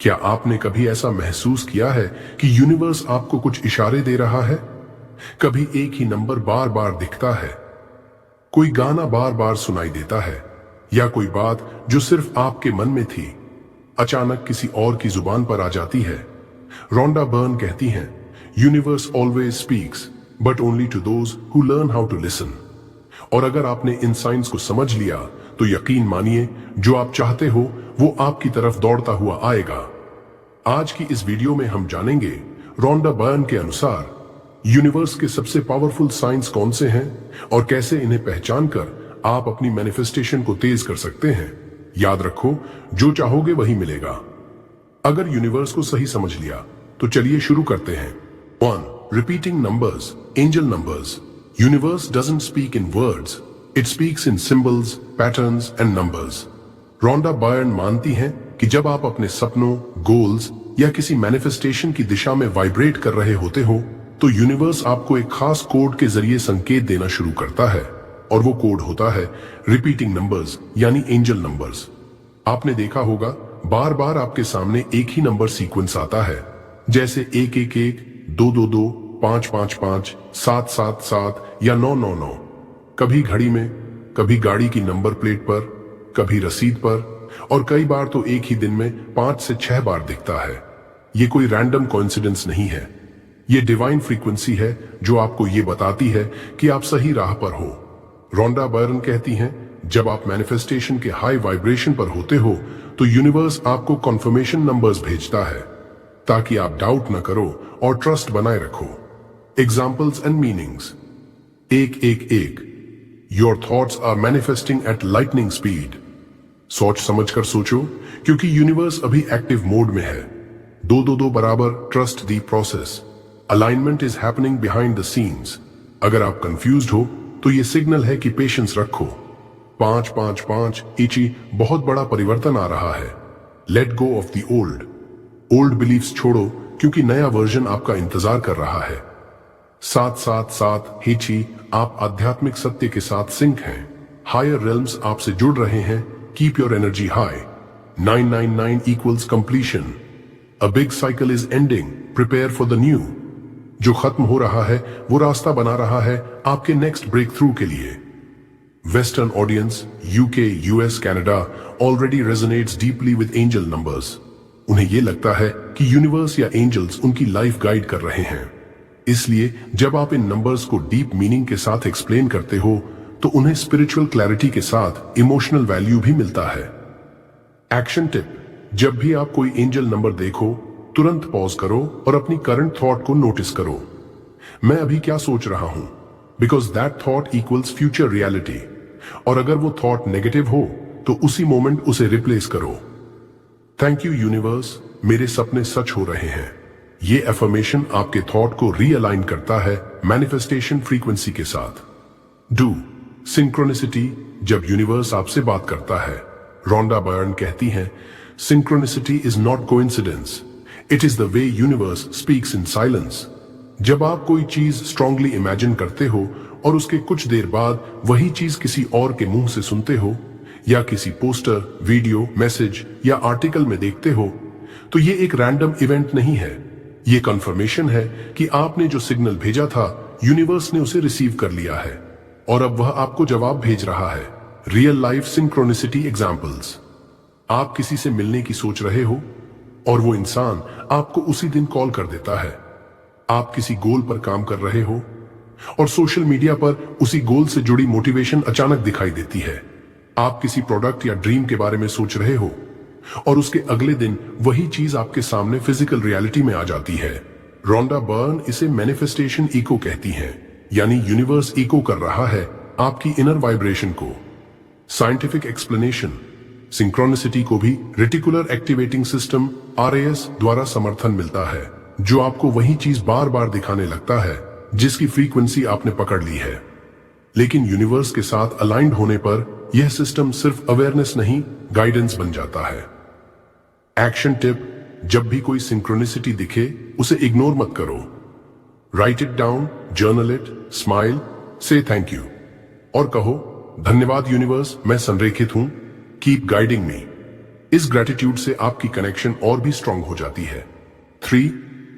क्या आपने कभी ऐसा महसूस किया है कि यूनिवर्स आपको कुछ इशारे दे रहा है? कभी एक ही नंबर बार बार दिखता है, कोई गाना बार बार सुनाई देता है, या कोई बात जो सिर्फ आपके मन में थी अचानक किसी और की जुबान पर आ जाती है। रोंडा बर्न कहती हैं, universe always speaks but only to those who learn how to listen. और अगर आपने इन साइंस को समझ लिया तो यकीन मानिए, जो आप चाहते हो वो आपकी तरफ दौड़ता हुआ आएगा। आज की इस वीडियो में हम जानेंगे रोंडा बर्न के अनुसार यूनिवर्स के सबसे पावरफुल साइंस कौन से हैं और कैसे इन्हें पहचान कर आप अपनी मैनिफेस्टेशन को तेज कर सकते हैं। याद रखो, जो चाहोगे वही मिलेगा। अगर यूनिवर्स को सही समझ लिया तो चलिए शुरू करते हैं। 1. Repeating numbers, angel numbers. Universe doesn't speak in words, it speaks in symbols, patterns and numbers. Rhonda Byrne मानती हैं कि जब आप अपने सपनों, गोल्स या किसी मैनिफेस्टेशन की दिशा में वाइब्रेट कर रहे होते हो तो यूनिवर्स आपको एक खास कोड के जरिए संकेत देना शुरू करता है, और वो कोड होता है रिपीटिंग नंबर्स यानी एंजल नंबर्स। आपने देखा होगा बार बार आपके सामने एक ही नंबर सीक्वेंस आता है, जैसे 111, 222, 555, 777 या 999। कभी घड़ी में, कभी गाड़ी की नंबर प्लेट पर, कभी रसीद पर, और कई बार तो एक ही दिन में 5 से 6 बार दिखता है। ये कोई रैंडम कोइंसिडेंस नहीं है, ये डिवाइन फ्रीक्वेंसी है जो आपको ये बताती है कि आप सही राह पर हो। रोंडा बर्न कहती हैं, जब आप मैनिफेस्टेशन के हाई वाइब्रेशन पर होते हो तो यूनिवर्स आपको कॉन्फर्मेशन नंबर्स भेजता है ताकि आप डाउट न करो और ट्रस्ट बनाए रखो। Examples and meanings. 111, your thoughts are manifesting at lightning speed. सोच समझकर सोचो क्योंकि यूनिवर्स अभी एक्टिव मोड में है। 222 बराबर trust the process, alignment is happening behind the scenes. अगर आप कंफ्यूज्ड हो तो ये सिग्नल है कि पेशेंस रखो। 555 इची, बहुत बड़ा परिवर्तन आ रहा है। Let go of the old beliefs छोड़ो क्योंकि नया वर्जन आपका इंतजार कर रहा है। 777 हिची, आप आध्यात्मिक सत्य के साथ सिंक हैं। हायर रेल्म्स आपसे जुड़ रहे हैं। Keep your energy high. 999 equals completion, a big cycle is ending, prepare for the new. जो खत्म हो रहा है वो रास्ता बना रहा है आपके नेक्स्ट ब्रेक थ्रू के लिए। Western audience, UK, US, Canada already resonates deeply with angel numbers. उन्हें यह लगता है कि यूनिवर्स या एंजल्स उनकी लाइफ गाइड कर रहे हैं। इसलिए जब आप इन नंबर्स को डीप मीनिंग के साथ एक्सप्लेन करते हो तो उन्हें स्पिरिचुअल क्लैरिटी के साथ इमोशनल वैल्यू भी मिलता है। एक्शन टिप, जब भी आप कोई एंजल नंबर देखो तुरंत पॉज करो और अपनी करंट थॉट को नोटिस करो। मैं अभी क्या सोच रहा हूं, because that thought equals future reality. और अगर वो थॉट नेगेटिव हो तो उसी मोमेंट उसे रिप्लेस करो। थैंक यू यूनिवर्स, मेरे सपने सच हो रहे हैं। ये अफर्मेशन आपके थॉट को रीअलाइन करता है मैनिफेस्टेशन फ्रीक्वेंसी के साथ। डू सिंक्रोनिसिटी, जब यूनिवर्स आपसे बात करता है। रोंडा बर्न कहती हैं, synchronicity is not coincidence, it is the way universe speaks in silence. जब आप कोई चीज स्ट्रांगली इमेजिन करते हो और उसके कुछ देर बाद वही चीज किसी और के मुंह से सुनते हो या किसी पोस्टर, वीडियो, मैसेज या आर्टिकल में देखते हो, तो ये एक रैंडम इवेंट नहीं है। ये कंफर्मेशन है कि आपने जो सिग्नल भेजा था यूनिवर्स ने उसे रिसीव कर लिया है और अब वह आपको जवाब भेज रहा है। Real life synchronicity examples. आप किसी से मिलने की सोच रहे हो और वो इंसान आपको उसी दिन कॉल कर देता है। आप किसी गोल पर काम कर रहे हो और सोशल मीडिया पर उसी गोल से जुड़ी मोटिवेशन अचानक दिखाई देती है। आप किसी प्रोडक्ट या ड्रीम के बारे में सोच रहे हो और उसके अगले दिन वही चीज आपके सामने फिजिकल रियलिटी में आ जाती है। रोंडा बर्न इसे मैनिफेस्टेशन इको कहती हैं, यानी यूनिवर्स इको कर रहा है आपकी इनर वाइब्रेशन को। साइंटिफिक एक्सप्लेनेशन, सिंक्रोनिसिटी को भी रेटिकुलर एक्टिवेटिंग सिस्टम RAS द्वारा समर्थन मिलता है, जो आपको वही चीज बार बार दिखाने लगता है जिसकी फ्रीक्वेंसी आपने पकड़ ली है। लेकिन यूनिवर्स के साथ अलाइंड होने पर यह सिस्टम सिर्फ अवेयरनेस नहीं, गाइडेंस बन जाता है। एक्शन टिप, जब भी कोई सिंक्रोनिसिटी दिखे उसे इग्नोर मत करो। Right it down, journal it, smile, से थैंक यू और कहो, धन्यवाद यूनिवर्स, मैं संरेखित हूं, कीप गाइडिंग मी। इस ग्रेटिट्यूड से आपकी कनेक्शन और भी स्ट्रांग हो जाती है। 3.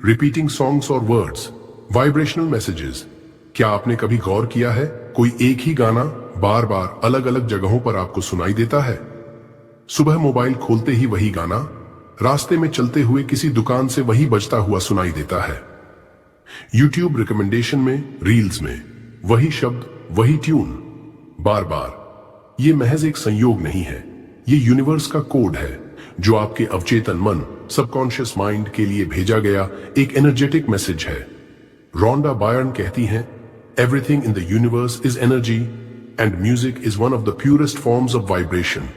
रिपीटिंग सॉन्ग्स और वर्ड्स, वाइब्रेशनल मैसेजेस। क्या आपने कभी गौर किया है कोई एक ही गाना बार बार अलग अलग जगहों पर आपको सुनाई देता है? सुबह मोबाइल खोलते ही वही गाना, रास्ते में चलते हुए किसी दुकान से वही बजता हुआ सुनाई देता है। यूट्यूब रिकमेंडेशन में, रील्स में वही शब्द, वही ट्यून बार बार। ये महज एक संयोग नहीं है, ये यूनिवर्स का कोड है जो आपके अवचेतन मन, सबकॉन्शियस माइंड के लिए भेजा गया एक एनर्जेटिक मैसेज है। रोंडा बायर्न कहती हैं, everything in the universe is energy and music is one of the purest forms of vibration.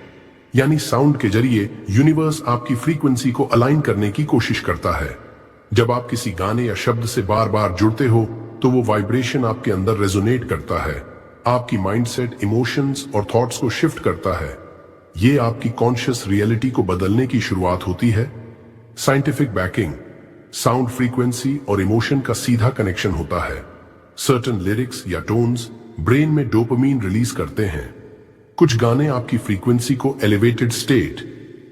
यानी साउंड के जरिए यूनिवर्स आपकी फ्रीक्वेंसी को अलाइन करने की कोशिश करता है। जब आप किसी गाने या शब्द से बार बार जुड़ते हो तो वो वाइब्रेशन आपके अंदर रेजोनेट करता है, आपकी माइंडसेट, इमोशंस और थॉट्स को शिफ्ट करता है। ये आपकी कॉन्शियस रियलिटी को बदलने की शुरुआत होती है। साइंटिफिक बैकिंग, साउंड फ्रीक्वेंसी और इमोशन का सीधा कनेक्शन होता है। सर्टेन लिरिक्स या टोन्स ब्रेन में डोपामीन रिलीज करते हैं। कुछ गाने आपकी फ्रीक्वेंसी को elevated state,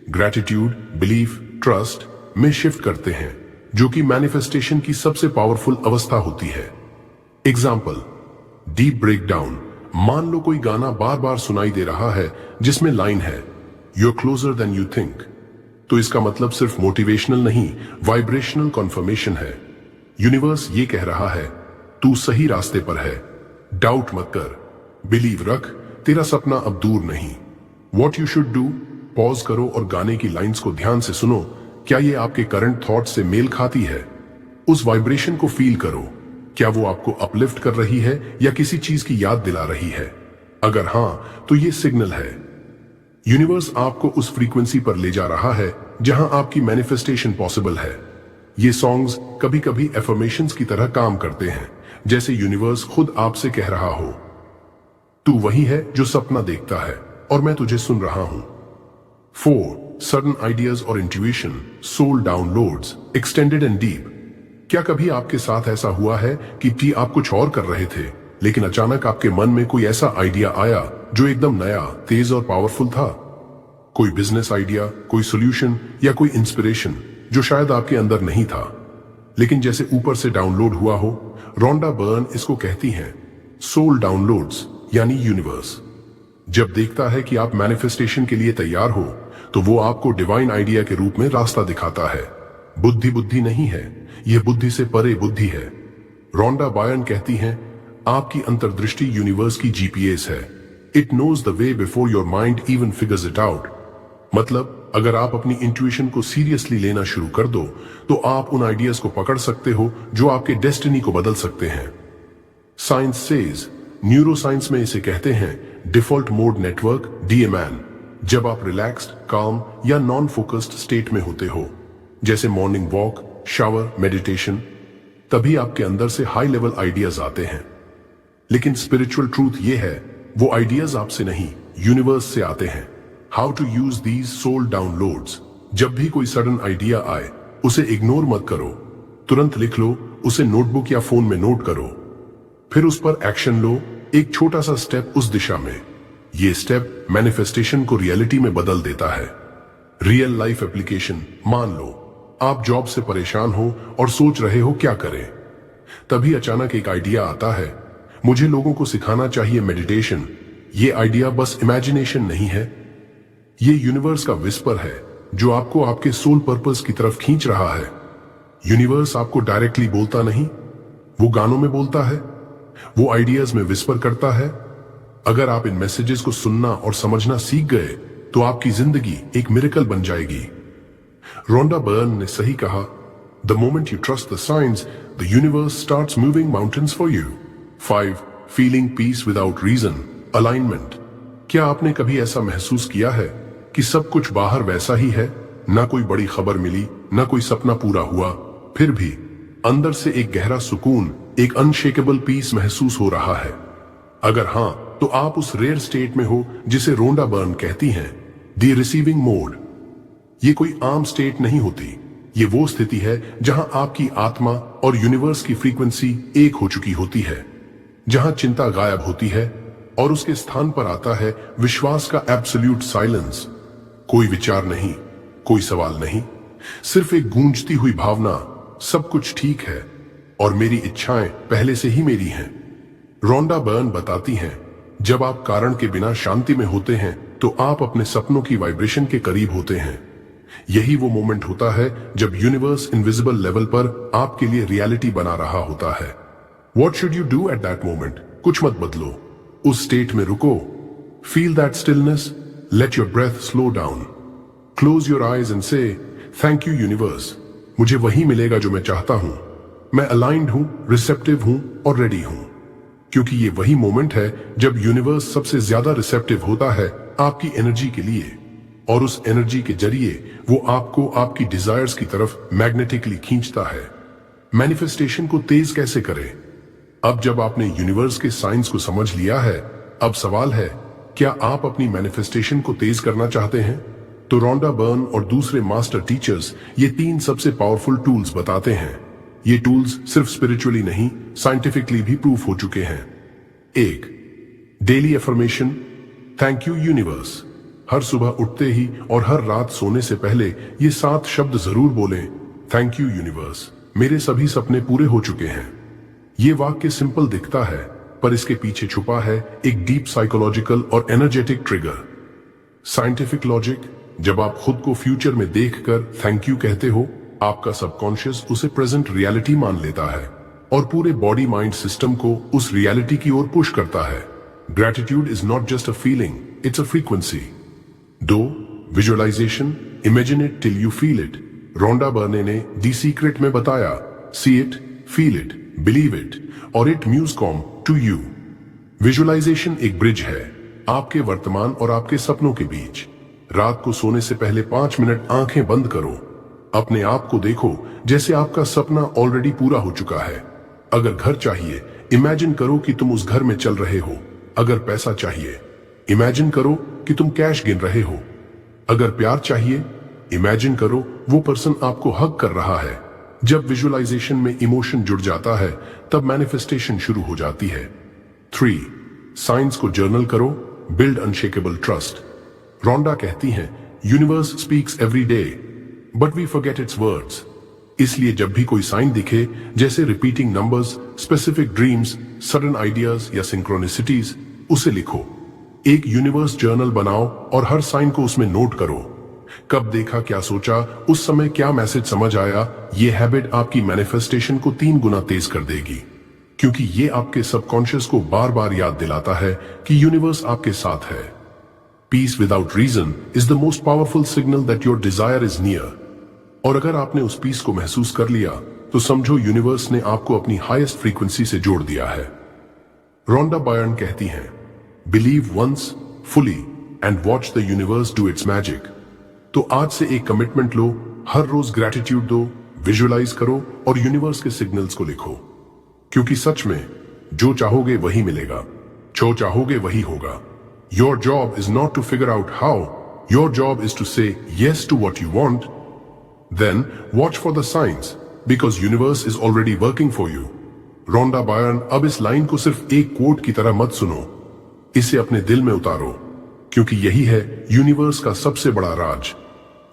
gratitude, belief, trust में शिफ्ट करते हैं, जो कि मैनिफेस्टेशन की सबसे पावरफुल अवस्था होती है। Example, deep breakdown. मान लो कोई गाना बार बार सुनाई दे रहा है जिसमें लाइन है, you are closer than you think. तो इसका मतलब सिर्फ मोटिवेशनल नहीं, वाइब्रेशनल कॉन्फर्मेशन है। यूनिवर्स ये कह रहा है, तू सही रास्ते पर है, डाउट मत कर, बिलीव रख, तेरा सपना अब दूर नहीं। What you should do, pause करो और गाने की लाइंस को ध्यान से सुनो। क्या ये आपके करंट थॉट से मेल खाती है? उस वाइब्रेशन को फील करो। क्या वो आपको अपलिफ्ट कर रही है या किसी चीज की याद दिला रही है? अगर हां, तो ये सिग्नल है यूनिवर्स आपको उस फ्रीक्वेंसी पर ले जा रहा है जहां आपकी मैनिफेस्टेशन पॉसिबल है। ये सॉन्ग्स कभी कभी एफर्मेशंस की तरह काम करते हैं, जैसे यूनिवर्स खुद आपसे कह रहा हो, तू वही है जो सपना देखता है और मैं तुझे सुन रहा हूं। 4. सडन आइडियाज और intuition, soul downloads, extended and deep. क्या कभी आपके साथ ऐसा हुआ है कि आप कुछ और कर रहे थे, लेकिन अचानक आपके मन में कोई ऐसा आइडिया आया जो एकदम नया, तेज और पावरफुल था? कोई बिजनेस आइडिया, कोई सॉल्यूशन या कोई इंस्पिरेशन जो शायद आपके अंदर नहीं था, लेकिन जैसे ऊपर से डाउनलोड हुआ हो। रोंडा बर्न इसको कहती हैं सोल डाउनलोड्स, यानी यूनिवर्स जब देखता है कि आप मैनिफेस्टेशन के लिए तैयार हो तो वो आपको डिवाइन आइडिया के रूप में रास्ता दिखाता है। बुद्धि नहीं है, यह बुद्धि से परे बुद्धि है। रोंडा बायर्न कहती हैं, आपकी अंतर्दृष्टि यूनिवर्स की जीपीएस है। It knows the way before your mind even figures it out. मतलब अगर आप अपनी इंट्यूशन को सीरियसली लेना शुरू कर दो तो आप उन आइडियाज को पकड़ सकते हो जो आपके डेस्टिनी को बदल सकते हैं। साइंस सेज, न्यूरो साइंस में इसे कहते हैं डिफॉल्ट मोड नेटवर्क, DMN। जब आप रिलैक्स्ड, काम या नॉन फोकस्ड स्टेट में होते हो, जैसे मॉर्निंग वॉक, शावर, मेडिटेशन, तभी आपके अंदर से हाई लेवल आइडियाज आते हैं। लेकिन स्पिरिचुअल ट्रूथ ये है, वो आइडियाज आपसे नहीं, यूनिवर्स से आते हैं। How to use these soul downloads. जब भी कोई सडन आइडिया आए, उसे इग्नोर मत करो, तुरंत लिख लो, उसे नोटबुक या फोन में नोट करो, फिर उस पर एक्शन लो, एक छोटा सा स्टेप उस दिशा में। ये स्टेप मैनिफेस्टेशन को रियलिटी में बदल देता है। रियल लाइफ एप्लीकेशन, मान लो आप जॉब से परेशान हो और सोच रहे हो क्या करें, तभी अचानक एक आइडिया आता है, मुझे लोगों को सिखाना चाहिए मेडिटेशन। ये आइडिया बस इमेजिनेशन नहीं है, ये यूनिवर्स का विस्पर है जो आपको आपके सोल पर्पस की तरफ खींच रहा है। यूनिवर्स आपको डायरेक्टली बोलता नहीं, वो गानों में बोलता है, वो आइडियाज में विस्पर करता है। अगर आप इन मैसेजेस को सुनना और समझना सीख गए तो आपकी जिंदगी एक मिरेकल बन जाएगी। रोंडा बर्न ने सही कहा, the moment you trust the science, the universe starts moving mountains for you. 5. Feeling peace without reason, alignment. क्या आपने कभी ऐसा महसूस किया है कि सब कुछ बाहर वैसा ही है, ना कोई बड़ी खबर मिली, ना कोई सपना पूरा हुआ, फिर भी अंदर से एक गहरा सुकून, एक अनशेकेबल पीस महसूस हो रहा है? अगर हां, तो आप उस रेयर स्टेट में हो जिसे रोंडा बर्न कहती हैं द रिसीविंग मोड। ये कोई आम स्टेट नहीं होती, ये वो स्थिति है जहां आपकी आत्मा और यूनिवर्स की फ्रीक्वेंसी एक हो चुकी होती है, जहां चिंता गायब होती है और उसके स्थान पर आता है विश्वास का एब्सोल्यूट साइलेंस। कोई विचार नहीं, कोई सवाल नहीं, सिर्फ एक गूंजती हुई भावना, सब कुछ ठीक है और मेरी इच्छाएं पहले से ही मेरी हैं। रोंडा बर्न बताती हैं, जब आप कारण के बिना शांति में होते हैं तो आप अपने सपनों की वाइब्रेशन के करीब होते हैं। यही वो मोमेंट होता है जब यूनिवर्स इनविजिबल लेवल पर आपके लिए रियलिटी बना रहा होता है। What should you do at that moment? कुछ मत बदलो, उस स्टेट में रुको, feel that stillness, let your breath slow down, close your eyes and say thank you universe, मुझे वही मिलेगा जो मैं चाहता हूं, मैं अलाइंड हूं, रिसेप्टिव हूं और रेडी हूं। क्योंकि ये वही मोमेंट है जब यूनिवर्स सबसे ज्यादा रिसेप्टिव होता है आपकी एनर्जी के लिए, और उस एनर्जी के जरिए वो आपको आपकी डिजायर्स की तरफ मैग्नेटिकली खींचता है। मैनिफेस्टेशन को तेज कैसे करें? अब जब आपने यूनिवर्स के साइंस को समझ लिया है, अब सवाल है, क्या आप अपनी मैनिफेस्टेशन को तेज करना चाहते हैं? तो रोंडा बर्न और दूसरे मास्टर टीचर्स ये 3 सबसे पावरफुल टूल्स बताते हैं। ये टूल्स सिर्फ स्पिरिचुअली नहीं, साइंटिफिकली भी प्रूफ हो चुके हैं। 1. Daily affirmation, thank you universe. हर सुबह उठते ही और हर रात सोने से पहले ये 7 शब्द जरूर बोलें, थैंक यू यूनिवर्स, मेरे सभी सपने पूरे हो चुके हैं। ये वाक्य सिंपल दिखता है, पर इसके पीछे छुपा है एक डीप साइकोलॉजिकल और एनर्जेटिक ट्रिगर। साइंटिफिक लॉजिक, जब आप खुद को फ्यूचर में देखकर थैंक यू कहते हो, आपका सबकॉन्शियस उसे प्रेजेंट रियलिटी मान लेता है और पूरे बॉडी माइंड सिस्टम को उस रियलिटी की ओर पुश करता है। Gratitude is not just a feeling, it's a frequency. 2. Visualisation, imagine it till you feel it. Rhonda Byrne ने दी सीक्रेट में बताया, see it, feel it, believe it और it must come to you. Visualisation एक bridge है आपके वर्तमान और आपके सपनों के बीच। रात को सोने से पहले 5 मिनट आंखें बंद करो, अपने आप को देखो जैसे आपका सपना ऑलरेडी पूरा हो चुका है। अगर घर चाहिए, इमेजिन करो कि तुम उस घर में चल रहे हो। अगर पैसा चाहिए, इमेजिन करो कि तुम कैश गिन रहे हो। अगर प्यार चाहिए, इमेजिन करो वो पर्सन आपको हग कर रहा है। जब विजुअलाइजेशन में इमोशन जुड़ जाता है, तब मैनिफेस्टेशन शुरू हो जाती है। 3. साइंस को जर्नल करो, बिल्ड अनशेकेबल ट्रस्ट। रोंडा कहती हैं, universe speaks every day but we forget its words. इसलिए जब भी कोई साइन दिखे, जैसे repeating numbers, specific dreams, sudden ideas या सिंक्रोनिसिटीज, उसे लिखो। एक यूनिवर्स जर्नल बनाओ और हर साइन को उसमें नोट करो। कब देखा, क्या सोचा, उस समय क्या मैसेज समझ आया, ये हैबिट आपकी मैनिफेस्टेशन को 3 गुना तेज कर देगी। क्योंकि ये आपके सबकॉन्शियस को बार बार याद दिलाता है कि यूनिवर्स आपके साथ है। Peace without reason is the most powerful signal that your desire is near. और अगर आपने उस पीस को महसूस कर लिया, तो समझो यूनिवर्स ने आपको अपनी हाईएस्ट फ्रीक्वेंसी से जोड़ दिया है। रोंडा बर्न कहती हैं, believe once fully and watch the universe do its magic. तो आज से एक कमिटमेंट लो, हर रोज ग्रैटिट्यूड दो, विजुअलाइज करो और यूनिवर्स के सिग्नल्स को लिखो। क्योंकि सच में जो चाहोगे वही मिलेगा, जो चाहोगे वही होगा। Your job is not to figure out how, your job is to say yes to what you want. Then watch for the signs, because universe is already working for you. Rhonda Byrne अब इस line को सिर्फ एक coat की तरह मत सुनो, इसे अपने दिल में उतारो, क्योंकि यही है यूनिवर्स का सबसे बड़ा राज।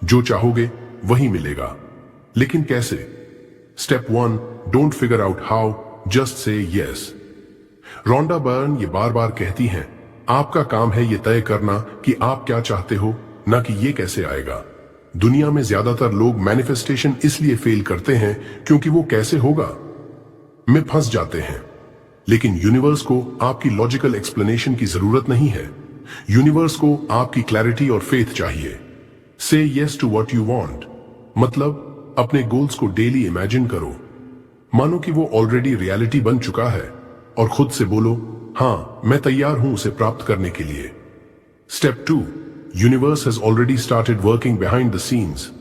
जो चाहोगे वही मिलेगा। लेकिन कैसे? Step 1, don't figure out how, just say yes. Rhonda Byrne ये बार बार कहती हैं, आपका काम है ये तय करना कि आप क्या चाहते हो, ना कि ये कैसे आएगा। दुनिया में ज्यादातर लोग मैनिफेस्टेशन इसलिए फेल करते हैं क्योंकि वो कैसे होगा में फंस जाते हैं। लेकिन यूनिवर्स को आपकी लॉजिकल एक्सप्लेनेशन की जरूरत नहीं है। यूनिवर्स को आपकी क्लैरिटी और फेथ चाहिए। Say yes to what you want, मतलब अपने गोल्स को डेली इमेजिन करो, मानो कि वो ऑलरेडी रियलिटी बन चुका है, और खुद से बोलो, हां मैं तैयार हूं उसे प्राप्त करने के लिए। Step 2, universe has already started working behind the scenes.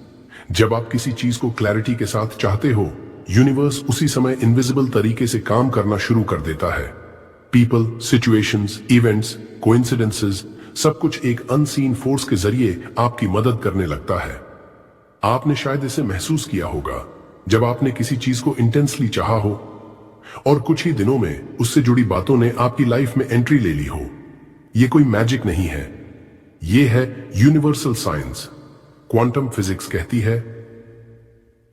जब आप किसी चीज को क्लैरिटी के साथ चाहते हो, यूनिवर्स उसी समय इनविजिबल तरीके से काम करना शुरू कर देता है। पीपल, सिचुएशंस, इवेंट्स, कोइंसिडेंसेस, सब कुछ एक अनसीन फोर्स के जरिए आपकी मदद करने लगता है। आपने शायद इसे महसूस किया होगा जब आपने किसी चीज को इंटेंसली चाहा हो और कुछ ही दिनों में उससे जुड़ी बातों ने आपकी लाइफ में एंट्री ले ली हो। यह कोई मैजिक नहीं है, ये है यूनिवर्सल साइंस। क्वांटम फिजिक्स कहती है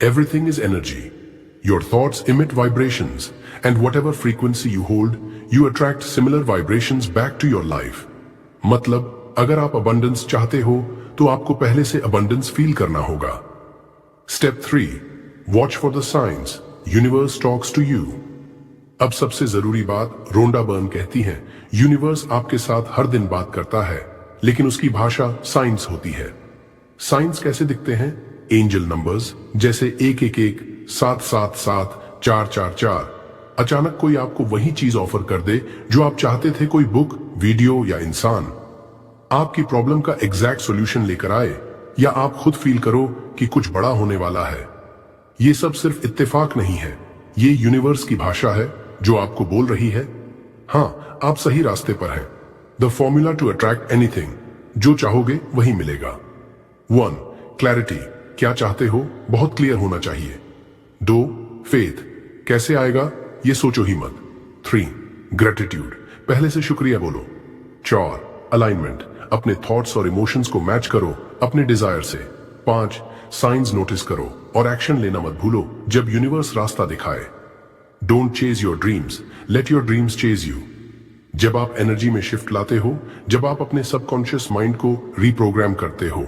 everything is energy, your thoughts emit vibrations and whatever frequency you hold you attract similar vibrations back to your life. मतलब अगर आप अबंडेंस चाहते हो तो आपको पहले से अबंडेंस फील करना होगा। Step 3, watch for the science, universe talks to you. अब सबसे जरूरी बात, रोंडा बर्न कहती है यूनिवर्स आपके साथ हर दिन बात करता है, लेकिन उसकी भाषा साइंस होती है। साइंस कैसे दिखते हैं? एंजल नंबर्स, जैसे 111, 777, 444। अचानक कोई आपको वही चीज ऑफर कर दे जो आप चाहते थे, कोई बुक, वीडियो या इंसान आपकी प्रॉब्लम का एग्जैक्ट सॉल्यूशन लेकर आए, या आप खुद फील करो कि कुछ बड़ा होने वाला है। ये सब सिर्फ इत्तेफाक नहीं है, ये यूनिवर्स की भाषा है जो आपको बोल रही है हाँ, आप सही रास्ते पर हैं। The formula to attract anything, जो चाहोगे वही मिलेगा। 1, क्लैरिटी, क्या चाहते हो बहुत क्लियर होना चाहिए। 2, फेथ, कैसे आएगा ये सोचो ही मत। 3, ग्रेटिट्यूड, पहले से शुक्रिया बोलो। 4, अलाइनमेंट, अपने थॉट्स और इमोशंस को मैच करो अपने डिजायर से। 5, साइंस नोटिस करो और एक्शन लेना मत भूलो जब यूनिवर्स रास्ता दिखाए। Don't chase your dreams, let your dreams chase you. जब आप एनर्जी में शिफ्ट लाते हो, जब आप अपने सबकॉन्शियस माइंड को रीप्रोग्राम करते हो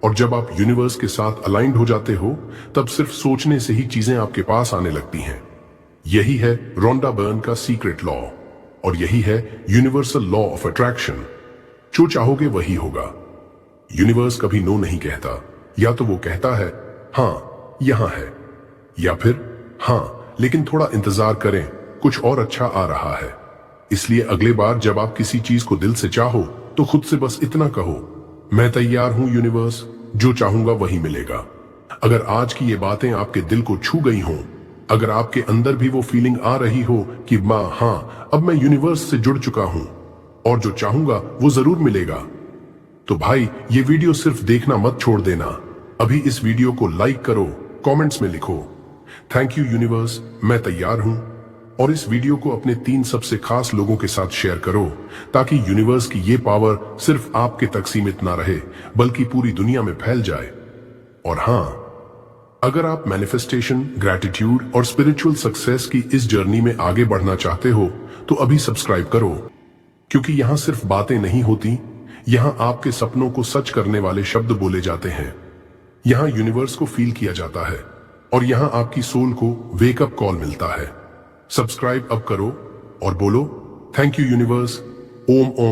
और जब आप यूनिवर्स के साथ अलाइंड हो जाते हो, तब सिर्फ सोचने से ही चीजें आपके पास आने लगती हैं। यही है रोंडा बर्न का सीक्रेट लॉ और यही है यूनिवर्सल लॉ ऑफ अट्रैक्शन। जो चाहोगे वही होगा। यूनिवर्स कभी नो नहीं कहता, या तो वो कहता है हाँ यहां है, या फिर हाँ लेकिन थोड़ा इंतजार करें, कुछ और अच्छा आ रहा है। इसलिए अगले बार जब आप किसी चीज को दिल से चाहो तो खुद से बस इतना कहो, मैं तैयार हूं यूनिवर्स, जो चाहूंगा वही मिलेगा। अगर आज की ये बातें आपके दिल को छू गई हों, अगर आपके अंदर भी वो फीलिंग आ रही हो कि मां हाँ अब मैं यूनिवर्स से जुड़ चुका हूं और जो चाहूंगा वो जरूर मिलेगा, तो भाई ये वीडियो सिर्फ देखना मत छोड़ देना। अभी इस वीडियो को लाइक करो, कमेंट्स में लिखो थैंक यू यूनिवर्स, मैं तैयार हूं, और इस वीडियो को अपने 3 सबसे खास लोगों के साथ शेयर करो ताकि यूनिवर्स की ये पावर सिर्फ आपके तक सीमित ना रहे बल्कि पूरी दुनिया में फैल जाए। और हां, अगर आप मैनिफेस्टेशन, ग्रैटिट्यूड और स्पिरिचुअल सक्सेस की इस जर्नी में आगे बढ़ना चाहते हो तो अभी सब्सक्राइब करो, क्योंकि यहां सिर्फ बातें नहीं होती, यहां आपके सपनों को सच करने वाले शब्द बोले जाते हैं। यहां यूनिवर्स को फील किया जाता है और यहां आपकी सोल को वेकअप कॉल मिलता है। सब्सक्राइब अब करो और बोलो थैंक यू यूनिवर्स। ओम ओम।